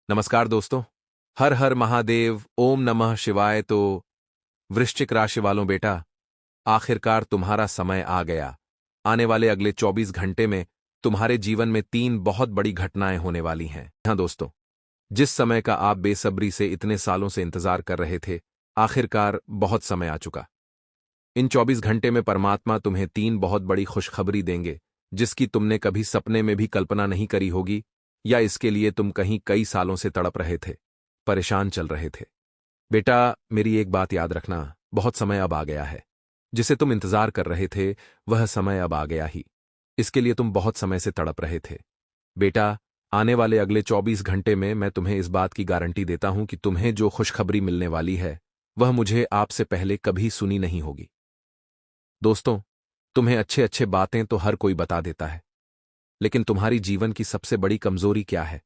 नमस्कार दोस्तों। हर हर महादेव, ओम नमः शिवाय। तो वृश्चिक राशि वालों बेटा, आखिरकार तुम्हारा समय आ गया। आने वाले अगले 24 घंटे में तुम्हारे जीवन में 3 बहुत बड़ी घटनाएं होने वाली हैं। हाँ दोस्तों, जिस समय का आप बेसब्री से इतने सालों से इंतजार कर रहे थे, आखिरकार बहुत समय आ चुका। इन 24 घंटे में परमात्मा तुम्हें 3 बहुत बड़ी खुशखबरी देंगे, जिसकी तुमने कभी सपने में भी कल्पना नहीं करी होगी, या इसके लिए तुम कहीं कई सालों से तड़प रहे थे, परेशान चल रहे थे। बेटा, मेरी एक बात याद रखना, बहुत समय अब आ गया है। जिसे तुम इंतजार कर रहे थे, वह समय अब आ गया ही। इसके लिए तुम बहुत समय से तड़प रहे थे। बेटा, आने वाले अगले 24 घंटे में मैं तुम्हें इस बात की गारंटी देता हूं कि तुम्हें जो खुशखबरी मिलने वाली है, वह मुझे आपसे पहले कभी सुनी नहीं होगी। दोस्तों, तुम्हें अच्छे अच्छे बातें तो हर कोई बता देता है, लेकिन तुम्हारी जीवन की सबसे बड़ी कमजोरी क्या है?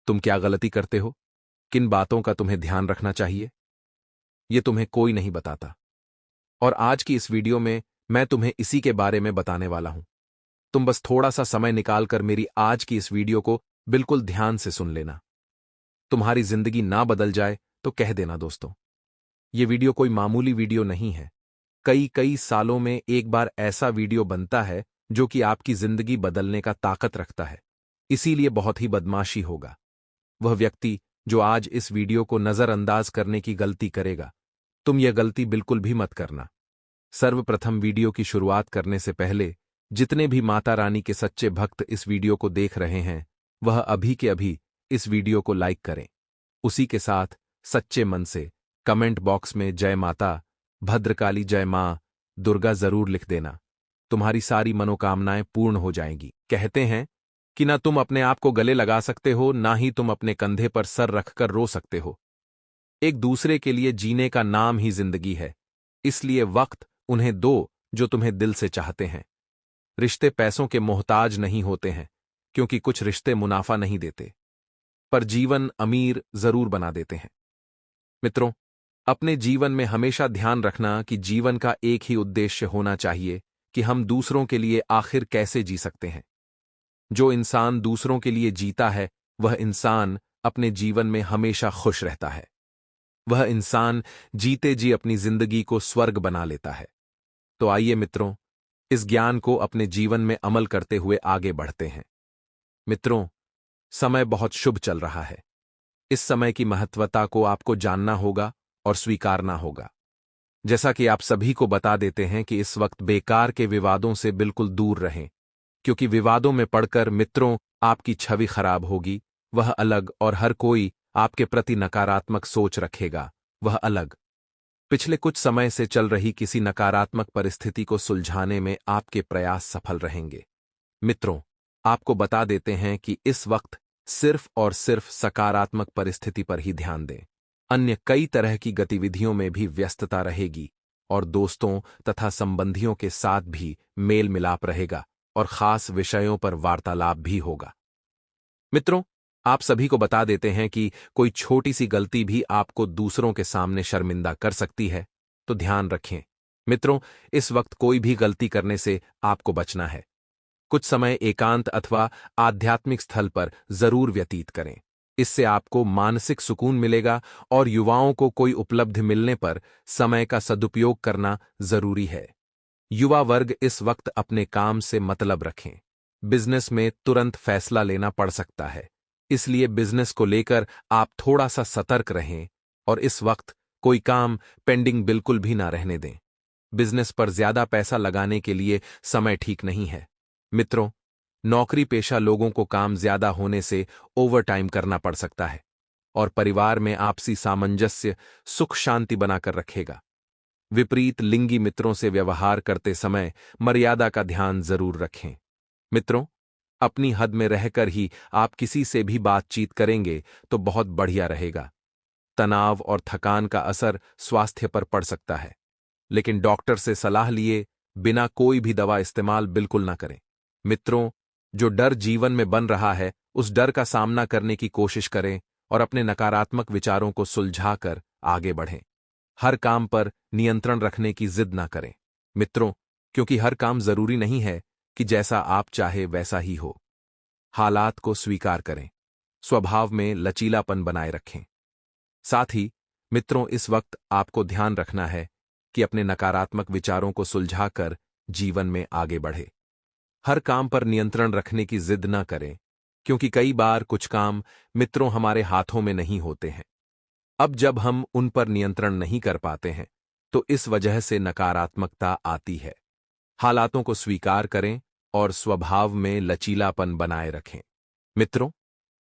तुम क्या गलती करते हो? किन बातों का तुम्हें ध्यान रखना चाहिए? ये तुम्हें कोई नहीं बताता। और आज की इस वीडियो में मैं तुम्हें इसी के बारे में बताने वाला हूं। तुम बस थोड़ा सा समय निकालकर मेरी आज की इस वीडियो को बिल्कुल ध्यान से सुन लेना। तुम्हारी जिंदगी ना बदल जाए तो कह देना दोस्तों। ये वीडियो कोई मामूली वीडियो नहीं है। कई कई सालों में एक बार ऐसा वीडियो बनता है जो कि आपकी जिंदगी बदलने का ताकत रखता है। इसीलिए बहुत ही बदमाशी होगा वह व्यक्ति जो आज इस वीडियो को नजरअंदाज करने की गलती करेगा। तुम यह गलती बिल्कुल भी मत करना। सर्वप्रथम वीडियो की शुरुआत करने से पहले जितने भी माता रानी के सच्चे भक्त इस वीडियो को देख रहे हैं, वह अभी के अभी इस वीडियो को लाइक करें। उसी के साथ सच्चे मन से कमेंट बॉक्स में जय माता, भद्रकाली, जय मां दुर्गा जरूर लिख देना। तुम्हारी सारी मनोकामनाएं पूर्ण हो जाएंगी। कहते हैं कि ना तुम अपने आप को गले लगा सकते हो, ना ही तुम अपने कंधे पर सर रखकर रो सकते हो। एक दूसरे के लिए जीने का नाम ही जिंदगी है। इसलिए वक्त उन्हें दो जो तुम्हें दिल से चाहते हैं। रिश्ते पैसों के मोहताज नहीं होते हैं, क्योंकि कुछ रिश्ते मुनाफा नहीं देते, पर जीवन अमीर जरूर बना देते हैं। मित्रों, अपने जीवन में हमेशा ध्यान रखना कि जीवन का एक ही उद्देश्य होना चाहिए कि हम दूसरों के लिए आखिर कैसे जी सकते हैं। जो इंसान दूसरों के लिए जीता है, वह इंसान अपने जीवन में हमेशा खुश रहता है। वह इंसान जीते जी अपनी जिंदगी को स्वर्ग बना लेता है। तो आइए मित्रों, इस ज्ञान को अपने जीवन में अमल करते हुए आगे बढ़ते हैं। मित्रों, समय बहुत शुभ चल रहा है। इस समय की महत्वता को आपको जानना होगा और स्वीकारना होगा। जैसा कि आप सभी को बता देते हैं कि इस वक्त बेकार के विवादों से बिल्कुल दूर रहें, क्योंकि विवादों में पड़कर मित्रों आपकी छवि खराब होगी, वह अलग, और हर कोई आपके प्रति नकारात्मक सोच रखेगा, वह अलग। पिछले कुछ समय से चल रही किसी नकारात्मक परिस्थिति को सुलझाने में आपके प्रयास सफल रहेंगे। मित्रों, आपको बता देते हैं कि इस वक्त सिर्फ और सिर्फ सकारात्मक परिस्थिति पर ही ध्यान दें। अन्य कई तरह की गतिविधियों में भी व्यस्तता रहेगी, और दोस्तों तथा संबंधियों के साथ भी मेल मिलाप रहेगा, और खास विषयों पर वार्तालाप भी होगा। मित्रों, आप सभी को बता देते हैं कि कोई छोटी सी गलती भी आपको दूसरों के सामने शर्मिंदा कर सकती है, तो ध्यान रखें। मित्रों, इस वक्त कोई भी गलती करने से आपको बचना है। कुछ समय एकांत अथवा आध्यात्मिक स्थल पर जरूर व्यतीत करें। इससे आपको मानसिक सुकून मिलेगा, और युवाओं को कोई उपलब्धि मिलने पर समय का सदुपयोग करना जरूरी है। युवा वर्ग इस वक्त अपने काम से मतलब रखें। बिजनेस में तुरंत फैसला लेना पड़ सकता है, इसलिए बिजनेस को लेकर आप थोड़ा सा सतर्क रहें, और इस वक्त कोई काम पेंडिंग बिल्कुल भी ना रहने दें। बिजनेस पर ज्यादा पैसा लगाने के लिए समय ठीक नहीं है। मित्रों, नौकरी पेशा लोगों को काम ज्यादा होने से ओवरटाइम करना पड़ सकता है, और परिवार में आपसी सामंजस्य सुख शांति बनाकर रखेगा। विपरीत लिंगी मित्रों से व्यवहार करते समय मर्यादा का ध्यान जरूर रखें। मित्रों, अपनी हद में रहकर ही आप किसी से भी बातचीत करेंगे तो बहुत बढ़िया रहेगा। तनाव और थकान का असर स्वास्थ्य पर पड़ सकता है, लेकिन डॉक्टर से सलाह लिए बिना कोई भी दवा इस्तेमाल बिल्कुल ना करें। मित्रों, जो डर जीवन में बन रहा है, उस डर का सामना करने की कोशिश करें, और अपने नकारात्मक विचारों को सुलझाकर आगे बढ़ें। हर काम पर नियंत्रण रखने की जिद ना करें। मित्रों, क्योंकि हर काम जरूरी नहीं है कि जैसा आप चाहे वैसा ही हो। हालात को स्वीकार करें, स्वभाव में लचीलापन बनाए रखें। साथ ही मित्रों, इस वक्त आपको ध्यान रखना है कि अपने नकारात्मक विचारों को सुलझाकर जीवन में आगे बढ़े। हर काम पर नियंत्रण रखने की जिद न करें, क्योंकि कई बार कुछ काम मित्रों हमारे हाथों में नहीं होते हैं। अब जब हम उन पर नियंत्रण नहीं कर पाते हैं, तो इस वजह से नकारात्मकता आती है। हालातों को स्वीकार करें और स्वभाव में लचीलापन बनाए रखें। मित्रों,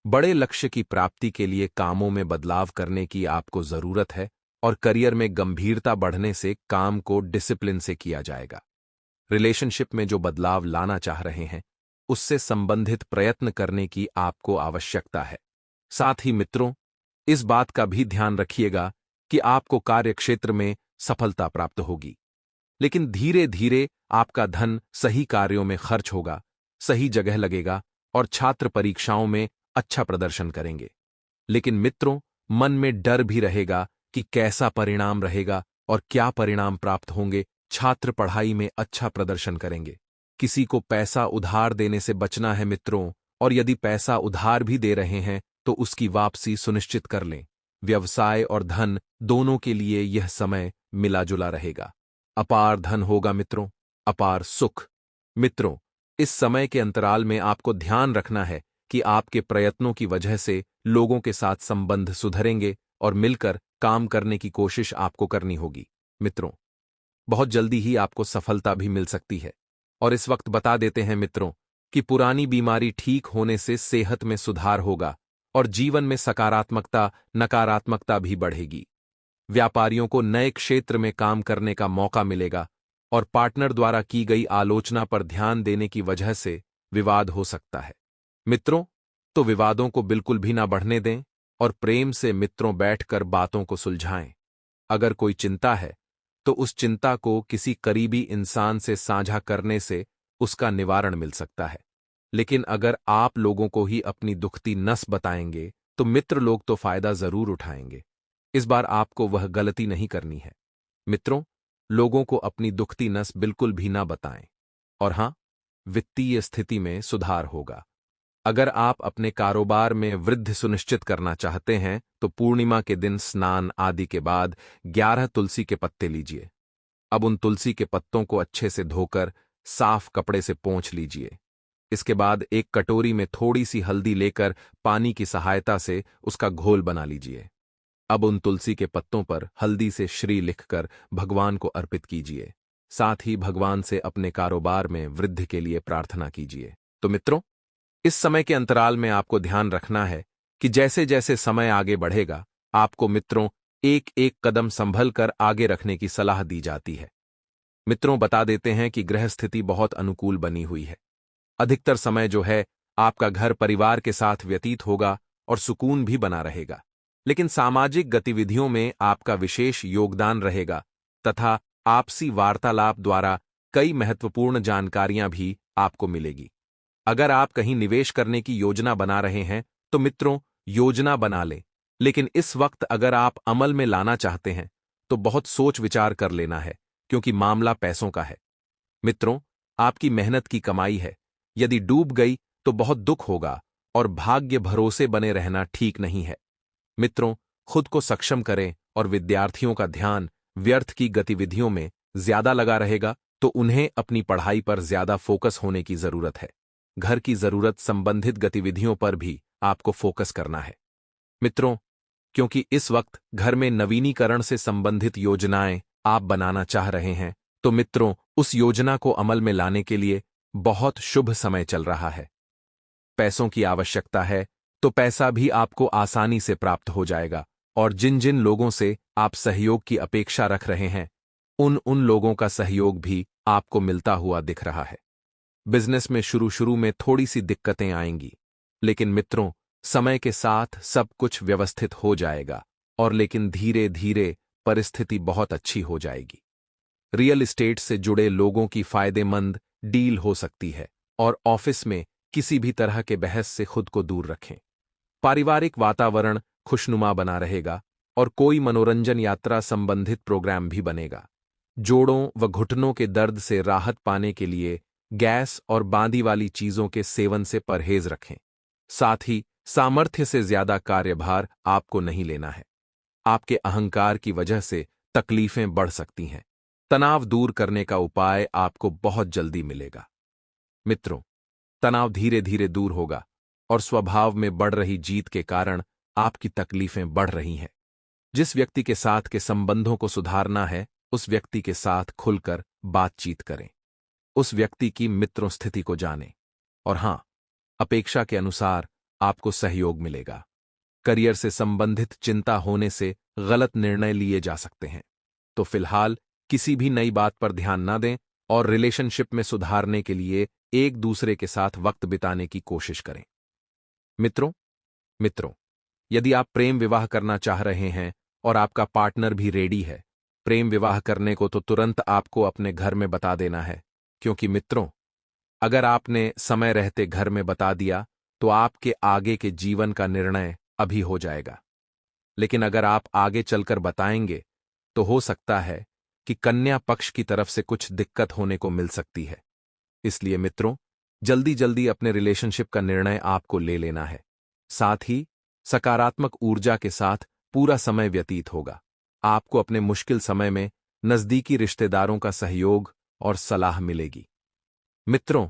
बड़े लक्ष्य की प्राप्ति के लिए कामों में बदलाव करने की आपको जरूरत है और करियर में गंभीरता बढ़ने से काम को डिसिप्लिन से किया जाएगा। रिलेशनशिप में जो बदलाव लाना चाह रहे हैं, उससे संबंधित प्रयत्न करने की आपको आवश्यकता है। साथ ही मित्रों, इस बात का भी ध्यान रखिएगा कि आपको कार्यक्षेत्र में सफलता प्राप्त होगी, लेकिन धीरे धीरे आपका धन सही कार्यों में खर्च होगा, सही जगह लगेगा और छात्र परीक्षाओं में अच्छा प्रदर्शन करेंगे। लेकिन मित्रों, मन में डर भी रहेगा कि कैसा परिणाम रहेगा और क्या परिणाम प्राप्त होंगे। छात्र पढ़ाई में अच्छा प्रदर्शन करेंगे। किसी को पैसा उधार देने से बचना है मित्रों, और यदि पैसा उधार भी दे रहे हैं तो उसकी वापसी सुनिश्चित कर लें। व्यवसाय और धन दोनों के लिए यह समय मिला जुला रहेगा। अपार धन होगा मित्रों, अपार सुख। मित्रों, इस समय के अंतराल में आपको ध्यान रखना है कि आपके प्रयत्नों की वजह से लोगों के साथ संबंध सुधरेंगे और मिलकर काम करने की कोशिश आपको करनी होगी। मित्रों, बहुत जल्दी ही आपको सफलता भी मिल सकती है। और इस वक्त बता देते हैं मित्रों कि पुरानी बीमारी ठीक होने से सेहत में सुधार होगा और जीवन में सकारात्मकता नकारात्मकता भी बढ़ेगी। व्यापारियों को नए क्षेत्र में काम करने का मौका मिलेगा और पार्टनर द्वारा की गई आलोचना पर ध्यान देने की वजह से विवाद हो सकता है। मित्रों, तो विवादों को बिल्कुल भी ना बढ़ने दें और प्रेम से मित्रों बैठकर बातों को सुलझाएं। अगर कोई चिंता है तो उस चिंता को किसी करीबी इंसान से साझा करने से उसका निवारण मिल सकता है। लेकिन अगर आप लोगों को ही अपनी दुखती नस बताएंगे तो मित्र लोग तो फायदा जरूर उठाएंगे। इस बार आपको वह गलती नहीं करनी है। मित्रों, लोगों को अपनी दुखती नस बिल्कुल भी ना बताएं। और हां, वित्तीय स्थिति में सुधार होगा। अगर आप अपने कारोबार में वृद्धि सुनिश्चित करना चाहते हैं तो पूर्णिमा के दिन स्नान आदि के बाद 11 तुलसी के पत्ते लीजिए। अब उन तुलसी के पत्तों को अच्छे से धोकर साफ कपड़े से पोंछ लीजिए। इसके बाद एक कटोरी में थोड़ी सी हल्दी लेकर पानी की सहायता से उसका घोल बना लीजिए। अब उन तुलसी के पत्तों पर हल्दी से श्री लिखकर भगवान को अर्पित कीजिए। साथ ही भगवान से अपने कारोबार में वृद्धि के लिए प्रार्थना कीजिए। तो मित्रों, इस समय के अंतराल में आपको ध्यान रखना है कि जैसे जैसे समय आगे बढ़ेगा, आपको मित्रों एक एक कदम संभल कर आगे रखने की सलाह दी जाती है। मित्रों, बता देते हैं कि ग्रह स्थिति बहुत अनुकूल बनी हुई है। अधिकतर समय जो है आपका घर परिवार के साथ व्यतीत होगा और सुकून भी बना रहेगा। लेकिन सामाजिक गतिविधियों में आपका विशेष योगदान रहेगा तथा आपसी वार्तालाप द्वारा कई महत्वपूर्ण जानकारियां भी आपको मिलेगी। अगर आप कहीं निवेश करने की योजना बना रहे हैं तो मित्रों, योजना बना लें, लेकिन इस वक्त अगर आप अमल में लाना चाहते हैं तो बहुत सोच विचार कर लेना है, क्योंकि मामला पैसों का है। मित्रों, आपकी मेहनत की कमाई है, यदि डूब गई तो बहुत दुख होगा और भाग्य भरोसे बने रहना ठीक नहीं है। मित्रों, खुद को सक्षम करें और विद्यार्थियों का ध्यान व्यर्थ की गतिविधियों में ज्यादा लगा रहेगा तो उन्हें अपनी पढ़ाई पर ज्यादा फोकस होने की जरूरत है। घर की जरूरत संबंधित गतिविधियों पर भी आपको फोकस करना है। मित्रों, क्योंकि इस वक्त घर में नवीनीकरण से संबंधित योजनाएं आप बनाना चाह रहे हैं, तो मित्रों उस योजना को अमल में लाने के लिए बहुत शुभ समय चल रहा है। पैसों की आवश्यकता है तो पैसा भी आपको आसानी से प्राप्त हो जाएगा और जिन जिन लोगों से आप सहयोग की अपेक्षा रख रहे हैं, उन लोगों का सहयोग भी आपको मिलता हुआ दिख रहा है। बिजनेस में शुरू में थोड़ी सी दिक्कतें आएंगी, लेकिन मित्रों समय के साथ सब कुछ व्यवस्थित हो जाएगा और लेकिन धीरे धीरे परिस्थिति बहुत अच्छी हो जाएगी। रियल एस्टेट से जुड़े लोगों की फायदेमंद डील हो सकती है और ऑफिस में किसी भी तरह के बहस से खुद को दूर रखें। पारिवारिक वातावरण खुशनुमा बना रहेगा और कोई मनोरंजन यात्रा संबंधित प्रोग्राम भी बनेगा। जोड़ों व घुटनों के दर्द से राहत पाने के लिए गैस और बांदी वाली चीजों के सेवन से परहेज रखें। साथ ही सामर्थ्य से ज्यादा कार्यभार आपको नहीं लेना है। आपके अहंकार की वजह से तकलीफें बढ़ सकती हैं। तनाव दूर करने का उपाय आपको बहुत जल्दी मिलेगा। मित्रों, तनाव धीरे धीरे दूर होगा और स्वभाव में बढ़ रही जीत के कारण आपकी तकलीफें बढ़ रही हैं। जिस व्यक्ति के साथ के संबंधों को सुधारना है, उस व्यक्ति के साथ खुलकर बातचीत करें। उस व्यक्ति की मित्रों स्थिति को जानें। और हां, अपेक्षा के अनुसार आपको सहयोग मिलेगा। करियर से संबंधित चिंता होने से गलत निर्णय लिए जा सकते हैं। तो फिलहाल किसी भी नई बात पर ध्यान न दें और रिलेशनशिप में सुधारने के लिए एक दूसरे के साथ वक्त बिताने की कोशिश करें। मित्रों मित्रों यदि आप प्रेम विवाह करना चाह रहे हैं और आपका पार्टनर भी रेडी है, प्रेम विवाह करने को तो तुरंत आपको अपने घर में बता देना है। क्योंकि मित्रों, अगर आपने समय रहते घर में बता दिया तो आपके आगे के जीवन का निर्णय अभी हो जाएगा। लेकिन अगर आप आगे चलकर बताएंगे तो हो सकता है कि कन्या पक्ष की तरफ से कुछ दिक्कत होने को मिल सकती है। इसलिए मित्रों, जल्दी जल्दी अपने रिलेशनशिप का निर्णय आपको ले लेना है। साथ ही सकारात्मक ऊर्जा के साथ पूरा समय व्यतीत होगा। आपको अपने मुश्किल समय में नजदीकी रिश्तेदारों का सहयोग और सलाह मिलेगी। मित्रों,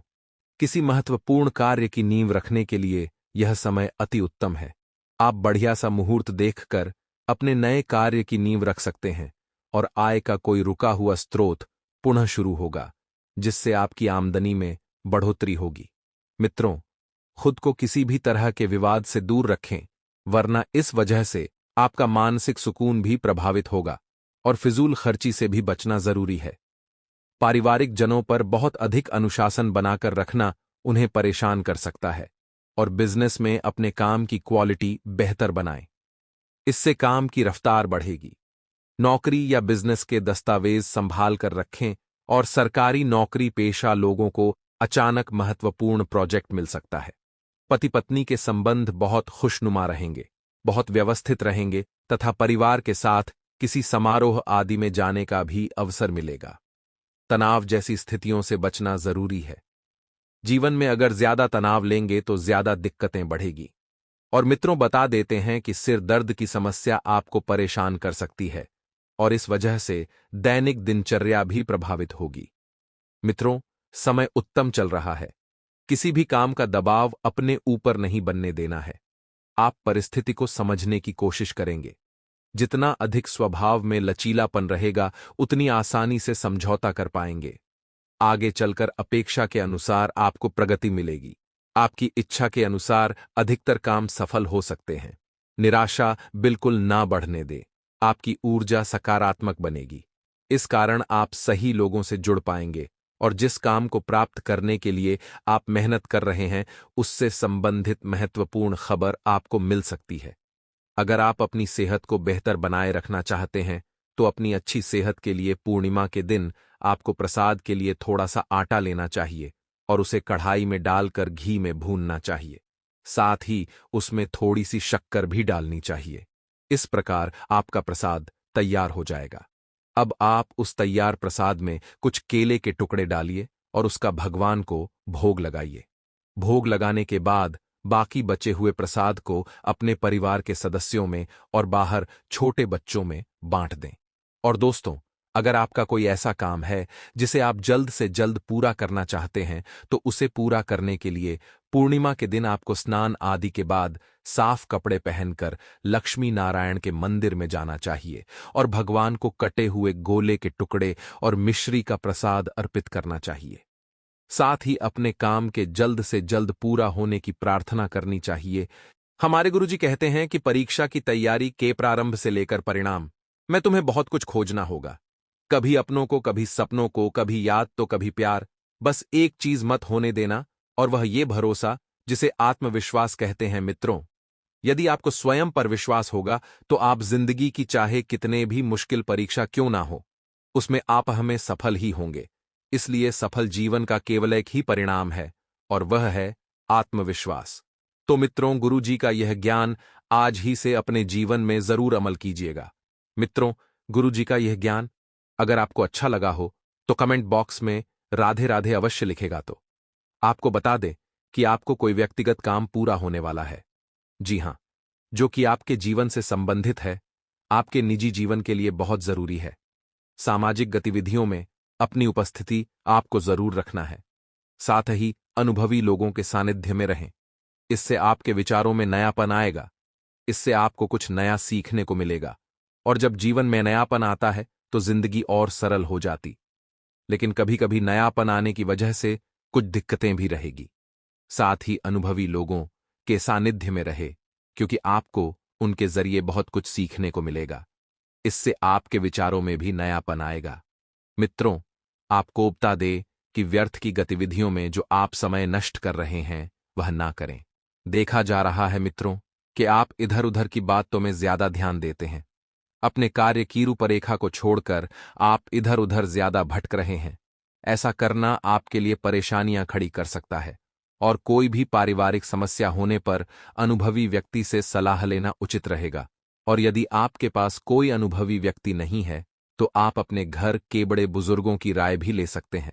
किसी महत्वपूर्ण कार्य की नींव रखने के लिए यह समय अति उत्तम है। आप बढ़िया सा मुहूर्त देखकर अपने नए कार्य की नींव रख सकते हैं और आय का कोई रुका हुआ स्रोत पुनः शुरू होगा, जिससे आपकी आमदनी में बढ़ोतरी होगी। मित्रों, खुद को किसी भी तरह के विवाद से दूर रखें, वरना इस वजह से आपका मानसिक सुकून भी प्रभावित होगा और फिजूल खर्ची से भी बचना जरूरी है। पारिवारिक जनों पर बहुत अधिक अनुशासन बनाकर रखना उन्हें परेशान कर सकता है और बिजनेस में अपने काम की क्वालिटी बेहतर बनाएं। इससे काम की रफ्तार बढ़ेगी। नौकरी या बिजनेस के दस्तावेज संभाल कर रखें और सरकारी नौकरी पेशा लोगों को अचानक महत्वपूर्ण प्रोजेक्ट मिल सकता है। पति पत्नी के संबंध बहुत खुशनुमा रहेंगे, बहुत व्यवस्थित रहेंगे तथा परिवार के साथ किसी समारोह आदि में जाने का भी अवसर मिलेगा। तनाव जैसी स्थितियों से बचना जरूरी है। जीवन में अगर ज्यादा तनाव लेंगे तो ज्यादा दिक्कतें बढ़ेगी। और मित्रों, बता देते हैं कि सिर दर्द की समस्या आपको परेशान कर सकती है और इस वजह से दैनिक दिनचर्या भी प्रभावित होगी। मित्रों, समय उत्तम चल रहा है। किसी भी काम का दबाव अपने ऊपर नहीं बनने देना है। आप परिस्थिति को समझने की कोशिश करेंगे। जितना अधिक स्वभाव में लचीलापन रहेगा, उतनी आसानी से समझौता कर पाएंगे। आगे चलकर अपेक्षा के अनुसार आपको प्रगति मिलेगी। आपकी इच्छा के अनुसार अधिकतर काम सफल हो सकते हैं। निराशा बिल्कुल ना बढ़ने दे। आपकी ऊर्जा सकारात्मक बनेगी। इस कारण आप सही लोगों से जुड़ पाएंगे और जिस काम को प्राप्त करने के लिए आप मेहनत कर रहे हैं, उससे संबंधित महत्वपूर्ण खबर आपको मिल सकती है। अगर आप अपनी सेहत को बेहतर बनाए रखना चाहते हैं, तो अपनी अच्छी सेहत के लिए पूर्णिमा के दिन आपको प्रसाद के लिए थोड़ा सा आटा लेना चाहिए और उसे कढ़ाई में डालकर घी में भूनना चाहिए। साथ ही उसमें थोड़ी सी शक्कर भी डालनी चाहिए। इस प्रकार आपका प्रसाद तैयार हो जाएगा। अब आप उस तैयार प्रसाद में कुछ केले के टुकड़े डालिए और उसका भगवान को भोग लगाइए। भोग लगाने के बाद बाकी बचे हुए प्रसाद को अपने परिवार के सदस्यों में और बाहर छोटे बच्चों में बांट दें। और दोस्तों, अगर आपका कोई ऐसा काम है जिसे आप जल्द से जल्द पूरा करना चाहते हैं, तो उसे पूरा करने के लिए पूर्णिमा के दिन आपको स्नान आदि के बाद साफ कपड़े पहनकर लक्ष्मी नारायण के मंदिर में जाना चाहिए और भगवान को कटे हुए गोले के टुकड़े और मिश्री का प्रसाद अर्पित करना चाहिए। साथ ही अपने काम के जल्द से जल्द पूरा होने की प्रार्थना करनी चाहिए। हमारे गुरुजी कहते हैं कि परीक्षा की तैयारी के प्रारंभ से लेकर परिणाम में तुम्हें बहुत कुछ खोजना होगा। कभी अपनों को, कभी सपनों को, कभी याद तो कभी प्यार। बस एक चीज मत होने देना, और वह ये भरोसा जिसे आत्मविश्वास कहते हैं। मित्रों, यदि आपको स्वयं पर विश्वास होगा तो आप जिंदगी की चाहे कितने भी मुश्किल परीक्षा क्यों ना हो, उसमें आप हमें सफल ही होंगे। इसलिए सफल जीवन का केवल एक ही परिणाम है और वह है आत्मविश्वास। तो मित्रों, गुरुजी का यह ज्ञान आज ही से अपने जीवन में जरूर अमल कीजिएगा। मित्रों, गुरुजी का यह ज्ञान अगर आपको अच्छा लगा हो तो कमेंट बॉक्स में राधे राधे अवश्य लिखेगा। तो आपको बता दें कि आपको कोई व्यक्तिगत काम पूरा होने वाला है। जी हां, जो कि आपके जीवन से संबंधित है, आपके निजी जीवन के लिए बहुत जरूरी है। सामाजिक गतिविधियों में अपनी उपस्थिति आपको जरूर रखना है। साथ ही अनुभवी लोगों के सानिध्य में रहें। इससे आपके विचारों में नयापन आएगा। इससे आपको कुछ नया सीखने को मिलेगा। और जब जीवन में नयापन आता है तो जिंदगी और सरल हो जाती। लेकिन कभी कभी नयापन आने की वजह से कुछ दिक्कतें भी रहेगी। साथ ही अनुभवी लोगों के सानिध्य में रहे, क्योंकि आपको उनके जरिए बहुत कुछ सीखने को मिलेगा। इससे आपके विचारों में भी नयापन आएगा। मित्रों, आप कोपता दे कि व्यर्थ की गतिविधियों में जो आप समय नष्ट कर रहे हैं वह ना करें। देखा जा रहा है मित्रों कि आप इधर उधर की बातों में ज्यादा ध्यान देते हैं। अपने कार्य की रूपरेखा को छोड़कर आप इधर उधर ज्यादा भटक रहे हैं। ऐसा करना आपके लिए परेशानियां खड़ी कर सकता है। और कोई भी पारिवारिक समस्या होने पर अनुभवी व्यक्ति से सलाह लेना उचित रहेगा। और यदि आपके पास कोई अनुभवी व्यक्ति नहीं है तो आप अपने घर के बड़े बुजुर्गों की राय भी ले सकते हैं।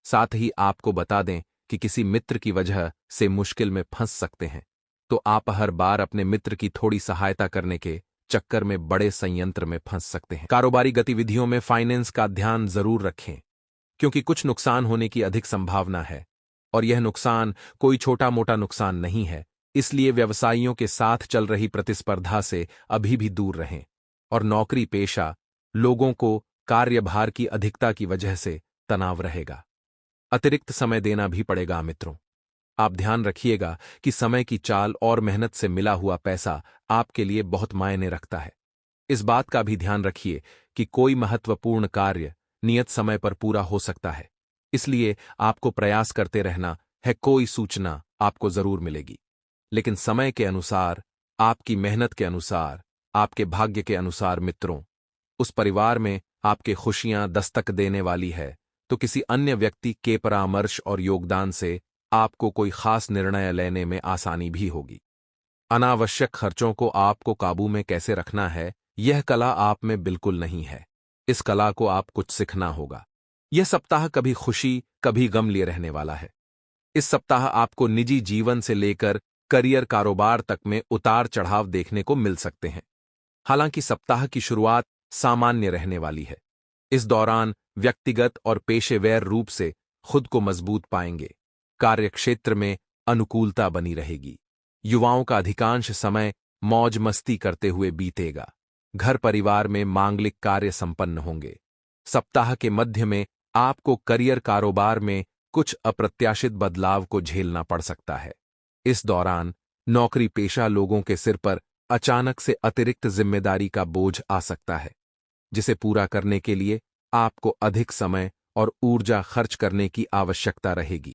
साथ ही आपको बता दें कि किसी मित्र की वजह से मुश्किल में फंस सकते हैं, तो आप हर बार अपने मित्र की थोड़ी सहायता करने के चक्कर में बड़े संयंत्र में फंस सकते हैं। कारोबारी गतिविधियों में फाइनेंस का ध्यान जरूर रखें, क्योंकि कुछ नुकसान होने की अधिक संभावना है। और यह नुकसान कोई छोटा मोटा नुकसान नहीं है। इसलिए व्यवसायियों के साथ चल रही प्रतिस्पर्धा से अभी भी दूर रहें। और नौकरी पेशा लोगों को कार्यभार की अधिकता की वजह से तनाव रहेगा। अतिरिक्त समय देना भी पड़ेगा मित्रों। आप ध्यान रखिएगा कि समय की चाल और मेहनत से मिला हुआ पैसा आपके लिए बहुत मायने रखता है। इस बात का भी ध्यान रखिए कि कोई महत्वपूर्ण कार्य नियत समय पर पूरा हो सकता है। इसलिए आपको प्रयास करते रहना है। कोई सूचना आपको जरूर मिलेगी, लेकिन समय के अनुसार, आपकी मेहनत के अनुसार, आपके भाग्य के अनुसार मित्रों, उस परिवार में आपके खुशियां दस्तक देने वाली है। तो किसी अन्य व्यक्ति के परामर्श और योगदान से आपको कोई खास निर्णय लेने में आसानी भी होगी। अनावश्यक खर्चों को आपको काबू में कैसे रखना है, यह कला आप में बिल्कुल नहीं है। इस कला को आप कुछ सीखना होगा। यह सप्ताह कभी खुशी कभी गम लिए रहने वाला है। इस सप्ताह आपको निजी जीवन से लेकर करियर कारोबार तक में उतार चढ़ाव देखने को मिल सकते हैं। हालांकि सप्ताह की शुरुआत सामान्य रहने वाली है। इस दौरान व्यक्तिगत और पेशेवर रूप से खुद को मजबूत पाएंगे। कार्यक्षेत्र में अनुकूलता बनी रहेगी। युवाओं का अधिकांश समय मौज मस्ती करते हुए बीतेगा। घर परिवार में मांगलिक कार्य संपन्न होंगे। सप्ताह के मध्य में आपको करियर कारोबार में कुछ अप्रत्याशित बदलाव को झेलना पड़ सकता है। इस दौरान नौकरी पेशा लोगों के सिर पर अचानक से अतिरिक्त जिम्मेदारी का बोझ आ सकता है, जिसे पूरा करने के लिए आपको अधिक समय और ऊर्जा खर्च करने की आवश्यकता रहेगी।